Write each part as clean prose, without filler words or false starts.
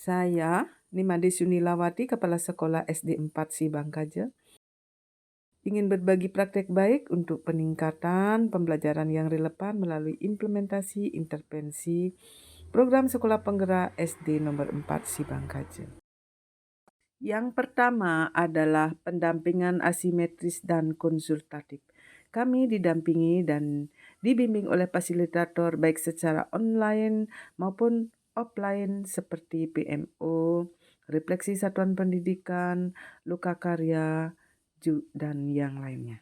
Saya, Nimade Sunilawati, Kepala Sekolah SD 4 Sibangkaja, ingin berbagi praktek baik untuk peningkatan pembelajaran yang relevan melalui implementasi intervensi program sekolah penggerak SD nomor 4 Sibangkaja. Yang pertama adalah pendampingan asimetris dan konsultatif. Kami didampingi dan dibimbing oleh fasilitator baik secara online maupun offline seperti PMO, refleksi satuan pendidikan, luka karya, dan yang lainnya.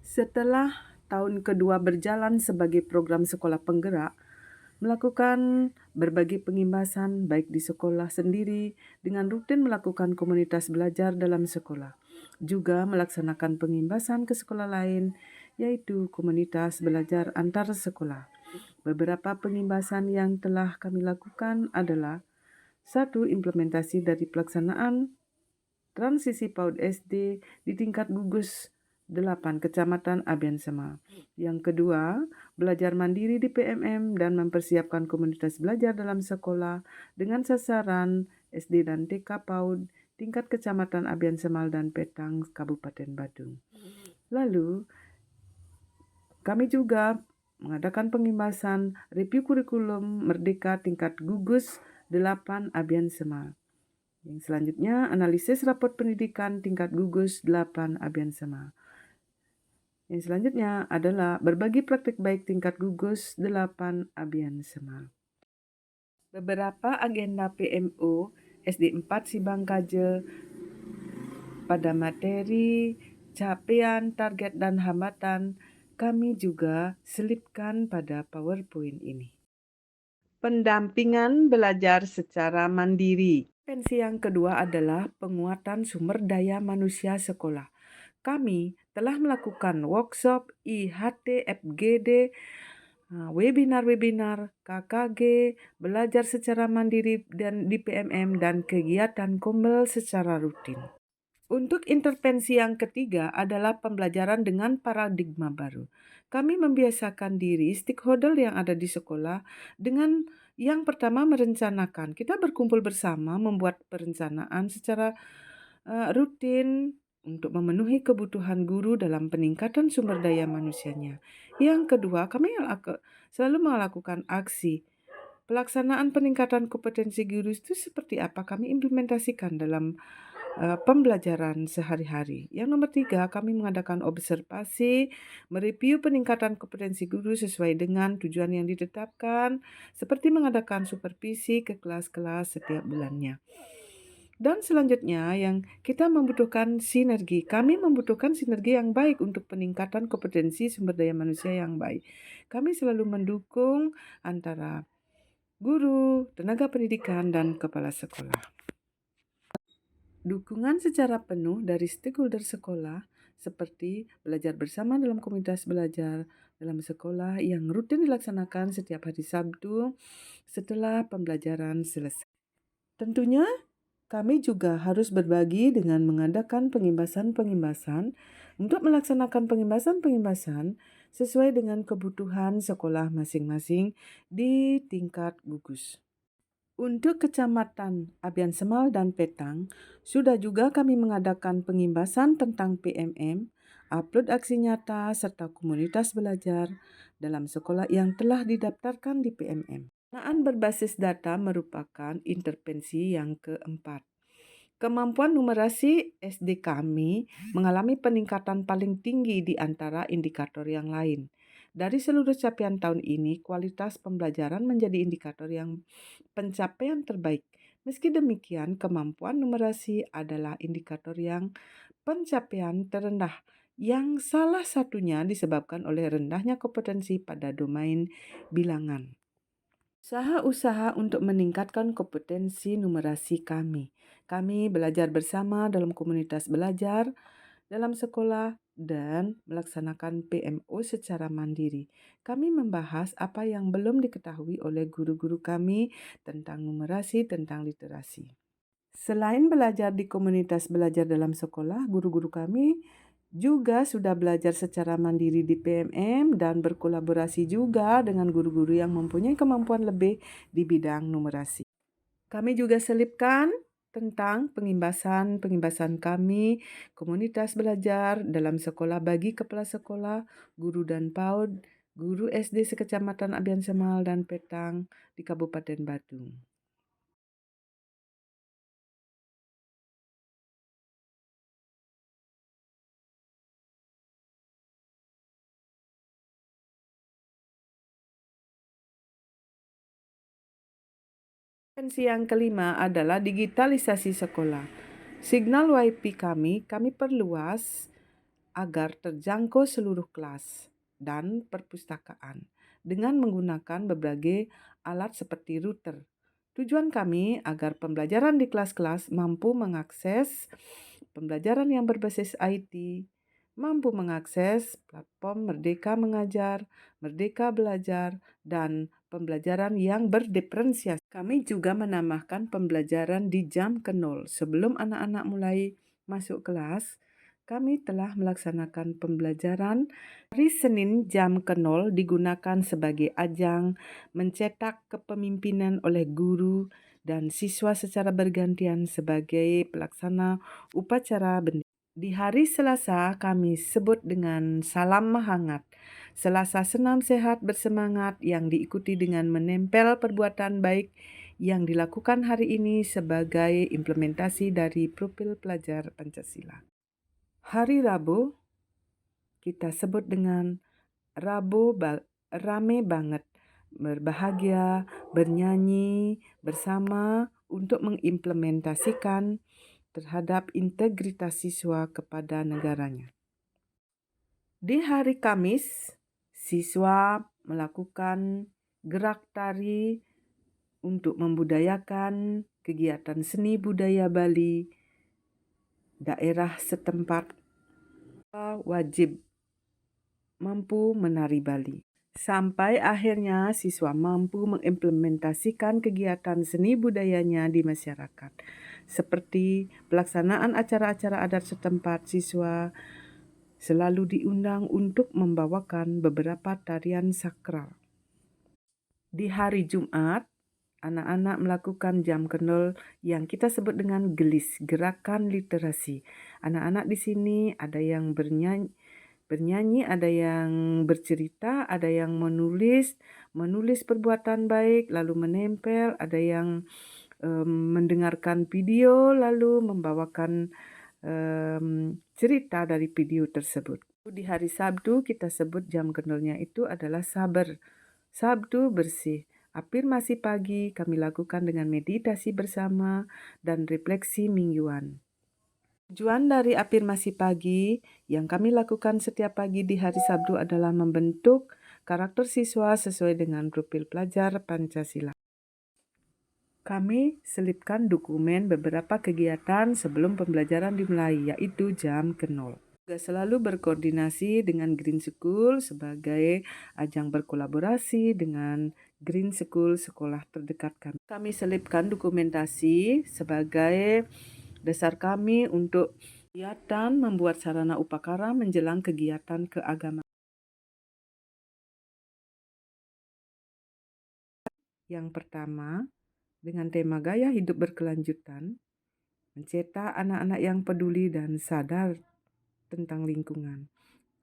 Setelah tahun kedua berjalan sebagai program sekolah penggerak, melakukan berbagai pengimbasan baik di sekolah sendiri dengan rutin melakukan komunitas belajar dalam sekolah. Juga melaksanakan pengimbasan ke sekolah lain, yaitu komunitas belajar antar sekolah. Beberapa pengimbasan yang telah kami lakukan adalah: 1. Implementasi dari pelaksanaan transisi PAUD SD di tingkat gugus 8 Kecamatan Abian Sema. Yang kedua, belajar mandiri di PMM dan mempersiapkan komunitas belajar dalam sekolah dengan sasaran SD dan TK PAUD tingkat Kecamatan Abian Semal dan Petang, Kabupaten Badung. Lalu, kami juga mengadakan pengimbasan review kurikulum Merdeka tingkat gugus 8 Abian Semal. Yang selanjutnya, analisis raport pendidikan tingkat gugus 8 Abian Sema. Yang selanjutnya adalah berbagi praktik baik tingkat gugus 8 Abian Sema. Beberapa agenda PMO SD 4 Sibangkaja pada materi capaian, target, dan hambatan kami juga selipkan pada PowerPoint ini. Pendampingan belajar secara mandiri. Intervensi yang kedua adalah penguatan sumber daya manusia sekolah. Kami telah melakukan workshop, IHT, FGD, webinar-webinar, KKG, belajar secara mandiri dan di PMM, dan kegiatan kombel secara rutin. Untuk intervensi yang ketiga adalah pembelajaran dengan paradigma baru. Kami membiasakan diri stakeholder yang ada di sekolah dengan yang pertama merencanakan. Kita berkumpul bersama membuat perencanaan secara rutin untuk memenuhi kebutuhan guru dalam peningkatan sumber daya manusianya. Yang kedua, kami selalu melakukan aksi. Pelaksanaan peningkatan kompetensi guru itu seperti apa kami implementasikan dalam pembelajaran sehari-hari. Yang nomor 3, kami mengadakan observasi, mereview peningkatan kompetensi guru sesuai dengan tujuan yang ditetapkan, seperti mengadakan supervisi ke kelas-kelas setiap bulannya. Dan selanjutnya yang kita membutuhkan sinergi. Kami membutuhkan sinergi yang baik untuk peningkatan kompetensi sumber daya manusia yang baik. Kami selalu mendukung antara guru, tenaga pendidikan, dan kepala sekolah. Dukungan secara penuh dari stakeholder sekolah seperti belajar bersama dalam komunitas belajar dalam sekolah yang rutin dilaksanakan setiap hari Sabtu setelah pembelajaran selesai. Tentunya kami juga harus berbagi dengan mengadakan pengimbasan-pengimbasan untuk melaksanakan pengimbasan-pengimbasan sesuai dengan kebutuhan sekolah masing-masing di tingkat gugus. Untuk Kecamatan Abian Semal dan Petang, sudah juga kami mengadakan pengimbasan tentang PMM, upload aksi nyata, serta komunitas belajar dalam sekolah yang telah didaftarkan di PMM. Pendanaan berbasis data merupakan intervensi yang keempat. Kemampuan numerasi SD kami mengalami peningkatan paling tinggi di antara indikator yang lain. Dari seluruh capaian tahun ini, kualitas pembelajaran menjadi indikator yang pencapaian terbaik. Meski demikian, kemampuan numerasi adalah indikator yang pencapaian terendah, yang salah satunya disebabkan oleh rendahnya kompetensi pada domain bilangan. Usaha-usaha untuk meningkatkan kompetensi numerasi kami. Kami belajar bersama dalam komunitas belajar dalam sekolah dan melaksanakan PMO secara mandiri. Kami membahas apa yang belum diketahui oleh guru-guru kami tentang numerasi, tentang literasi. Selain belajar di komunitas belajar dalam sekolah, guru-guru kami juga sudah belajar secara mandiri di PMM dan berkolaborasi juga dengan guru-guru yang mempunyai kemampuan lebih di bidang numerasi. Kami juga selipkan tentang pengimbasan kami, komunitas belajar dalam sekolah bagi kepala sekolah, guru dan PAUD, guru SD sekecamatan Abian Semal dan Petang di Kabupaten Badung. Potensi yang kelima adalah digitalisasi sekolah. Signal WiFi kami perluas agar terjangkau seluruh kelas dan perpustakaan dengan menggunakan berbagai alat seperti router. Tujuan kami agar pembelajaran di kelas-kelas mampu mengakses pembelajaran yang berbasis IT, mampu mengakses platform Merdeka Mengajar, Merdeka Belajar, dan pembelajaran yang berdiferensiasi. Kami juga menambahkan pembelajaran di jam ke nol. Sebelum anak-anak mulai masuk kelas, kami telah melaksanakan pembelajaran. Hari Senin jam ke nol digunakan sebagai ajang mencetak kepemimpinan oleh guru dan siswa secara bergantian sebagai pelaksana upacara bendera. Di hari Selasa kami sebut dengan salam hangat. Selasa senam sehat bersemangat yang diikuti dengan menempel perbuatan baik yang dilakukan hari ini sebagai implementasi dari profil pelajar Pancasila. Hari Rabu kita sebut dengan Rabu rame banget, berbahagia, bernyanyi bersama untuk mengimplementasikan terhadap integritas siswa kepada negaranya. Di hari Kamis, siswa melakukan gerak tari untuk membudayakan kegiatan seni budaya Bali daerah setempat. Wajib mampu menari Bali. Sampai akhirnya siswa mampu mengimplementasikan kegiatan seni budayanya di masyarakat. Seperti pelaksanaan acara-acara adat setempat, siswa selalu diundang untuk membawakan beberapa tarian sakral. Di hari Jumat, anak-anak melakukan jam ke nol yang kita sebut dengan GELIS, Gerakan Literasi. Anak-anak di sini ada yang bernyanyi, ada yang bercerita, ada yang menulis perbuatan baik, lalu menempel, ada yang mendengarkan video, lalu membawakan cerita dari video tersebut. Di hari Sabtu kita sebut jam kendolnya itu adalah sabar. Sabtu bersih. Afirmasi pagi kami lakukan dengan meditasi bersama dan refleksi mingguan. Tujuan dari afirmasi pagi yang kami lakukan setiap pagi di hari Sabtu adalah membentuk karakter siswa sesuai dengan profil pelajar Pancasila. Kami selipkan dokumen beberapa kegiatan sebelum pembelajaran dimulai, yaitu jam ke nol. Juga selalu berkoordinasi dengan Green School sebagai ajang berkolaborasi dengan Green School sekolah terdekat kami. Kami selipkan dokumentasi sebagai dasar kami untuk kegiatan membuat sarana upakara menjelang kegiatan keagamaan. Yang pertama, dengan tema gaya hidup berkelanjutan, mencetak anak-anak yang peduli dan sadar tentang lingkungan.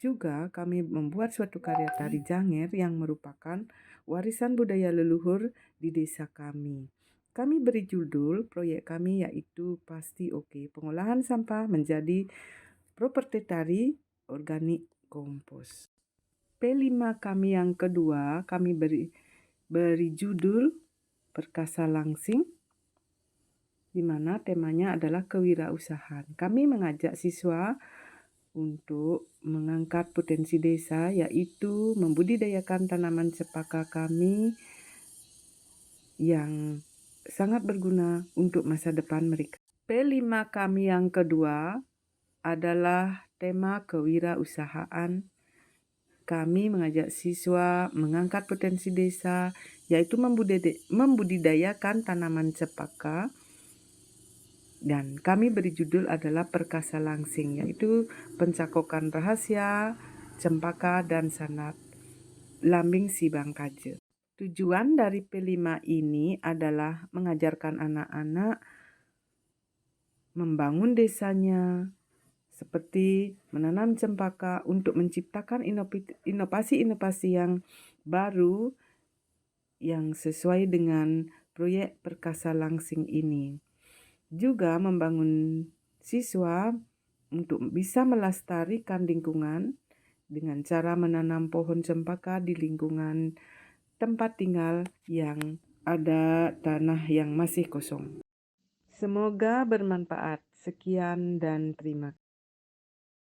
Juga kami membuat suatu karya tari Janger yang merupakan warisan budaya leluhur di desa kami. Kami beri judul proyek kami yaitu Pasti Oke, pengolahan sampah menjadi properti tari organik kompos. P5 kami yang kedua, kami beri judul Perkasa Langsing, di mana temanya adalah kewirausahaan. Kami mengajak siswa untuk mengangkat potensi desa, yaitu membudidayakan tanaman cempaka kami yang sangat berguna untuk masa depan mereka. P5 kami yang kedua adalah tema kewirausahaan. Kami mengajak siswa mengangkat potensi desa, yaitu membudidayakan tanaman cempaka. Dan kami beri judul adalah Perkasa Langsing, yaitu pencakokan rahasia, cempaka, dan sanat Lambing Si Bangkaje. Tujuan dari P5 ini adalah mengajarkan anak-anak membangun desanya, seperti menanam cempaka untuk menciptakan inovasi-inovasi yang baru yang sesuai dengan proyek Perkasa Langsing ini. Juga membangun siswa untuk bisa melestarikan lingkungan dengan cara menanam pohon cempaka di lingkungan tempat tinggal yang ada tanah yang masih kosong. Semoga bermanfaat. Sekian dan terima kasih.